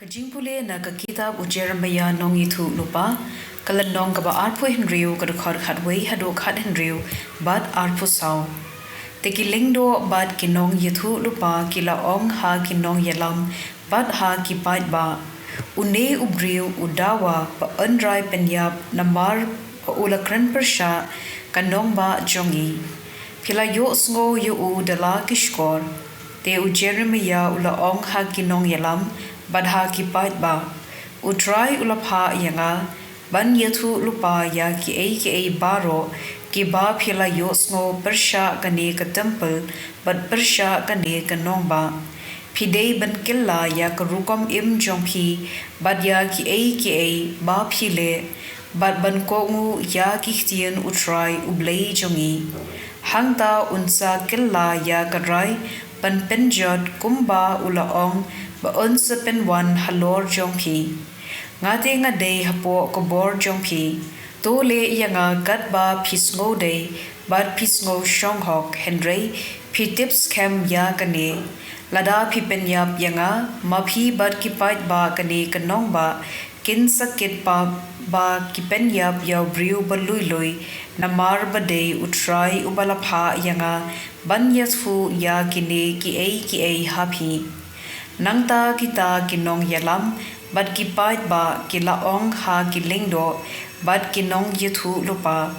jingpule na kitab Jeremiah nong itu lupa kalan nong kaba arpo henriu kada khar khatwei hado khat henriu bad arpo sau teki lingdo bad kinong itu lupa kila ong ha kinong yalam bad ha ki pait ba une ubriu udawa pa andrai penyap namar pa ulakran persha kanong ba jongi pila yo sngo yo u dala kishkor te u Jeremiah ula ong ha kinong yalam badha ki pait ba utrai ulapha yanga ban yathu lupa ya ki baro ki ba phila yo sngo persha kane ka temple but persha kane ka nong ba phidei ban killa ya ka rukom im jong phi bad ya ki ba phile bad ban ko ngu ya ki ktien utrai ublei jongi hangta unsa killa ya ka rai ban penjot kumba ula ong ba unsa pen wan halor jongpi ngate nga day hapo ko bor jongpi to le yanga gat ba pisngo day bad pisngo shonghok henry pi tips kem ya kane lada pi penyap yanga ma phi bad ki pait ba kane kanong ba kin sakit pa ba ki penyap ya briu ba lui namar ba day utrai ubala pha yanga ban yasfu ya kine ki happy nangta kita kinong yalam bad ki pait ba kila ong ha ki lingdo bad kinong yithu lupa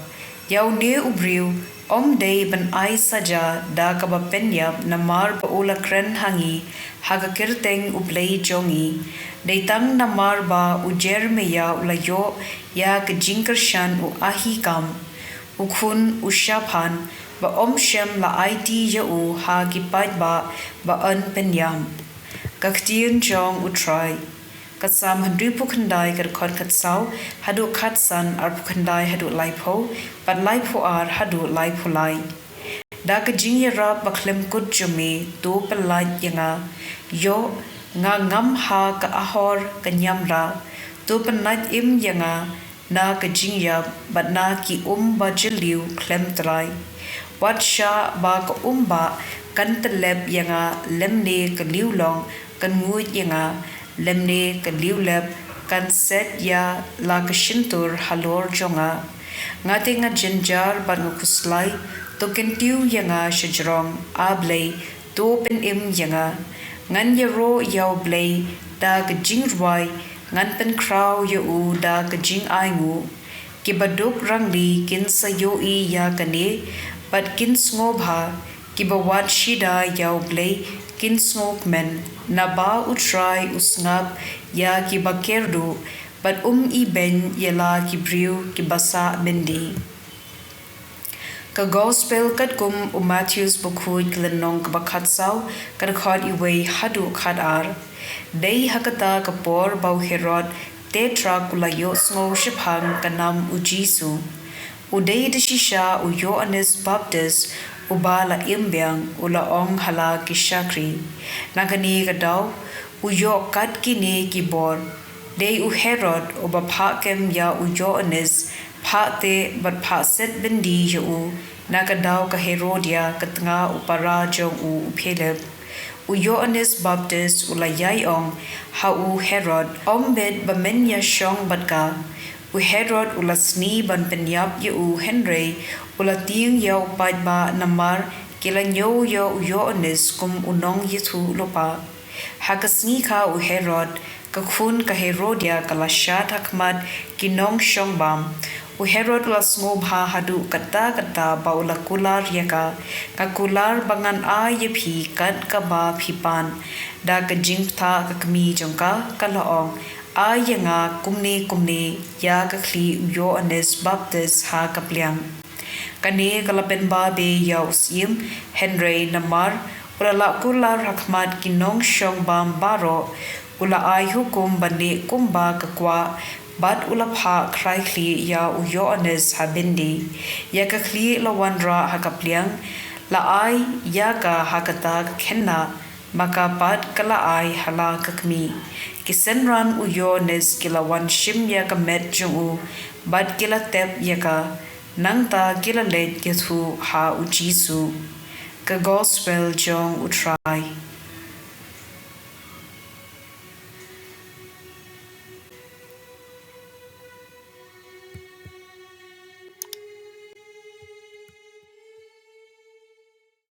yaw ne ubriu om day ban ai saja da ka ba penyap namar pa ula kren hangi haga kirteng ublei jongi day tang namar ba u Jeremiah ula yo ya ka jinkershan u ahi kam ukhun ushapan ba om shem la IT ya u ha ki pait ba an penyam ktien jong utrai katsam handri pukhandai kar khot katsau hadu khatsan ar pukhandai hadu laipo but laipo ar hadu laipo lai da ka jingyara bakhlem kut jumi to pelai yanga yo nga ngam ha ka ahor kanyamra to penat im yanga na ka jingya but na ki ba jiliu klem trai wat sha ba ka ba kan teleb yanga lemne ka liulong kan nguit yanga lemne ka liuleb kan set ya la ka shintur halor jonga ngate nga jinjar ban kuslai to kentiu yanga shajrong a Blei to pen im yanga ngan ya ro yaw Blei da ka jingrwai ngan pen kraw ya u da ka jing ai ngu ki baduk rangli kin sa yo I ya kane but kin snobha ki bawat shida yaw Blei kin smoke men na ba utrai usngap ya ki bakerdu but I ben yela ki briu ki basa bendi ka gospel kat kum Matthews bukhud klenong ka bakhatsau kan khod iway hadu khad ar dei hakata ka por bau herod tetra kulayo sngo shiphang kanam ujisu udei de shisha u Yohanes Baptist ubala imbyang ula ong hala kishakri nagani gadaw uyo kat kini kibor dei u Herod uba phakem ya u Yohanes phate bat phaset bendi u nagadaw ka Herodia katnga upara jong u phelep u Yohanes Baptist ula yayong ha u Herod ombed bamenya shong batka u Herod ula sni ban penyap ye u Henry ula ting yaw pait ba namar kila nyo yo u Yohanes kum unong yithu lupa hakasni ka u Herod ka khun ka Herodia kala shat hakmat kinong shong bam u Herod ula sngobha hadu kata ba ula kular yaka ka kular bangan a ye phi kat ka ba phipan da ka jingtha ka kmi jongka kalaong ayanga kumne ya ka khli Yohanes Baptist ha kaplyang kane kalapen ba be yaw sim Henry namar ula kular hakmat kinong shong bam baro ula ay hukum bane kumba kakwa bat ula pha khrai khli ya u Yohanes habindi ya ka khli lawanra ha kaplyang la ay ya ka hakata khenna maka pat kala ay hala kakmi kisenran u Yohanes kila wan shim ya ka met jung u bat kila tep ya ka nangta kila let yathu ha u Jisu ka gospel jong utrai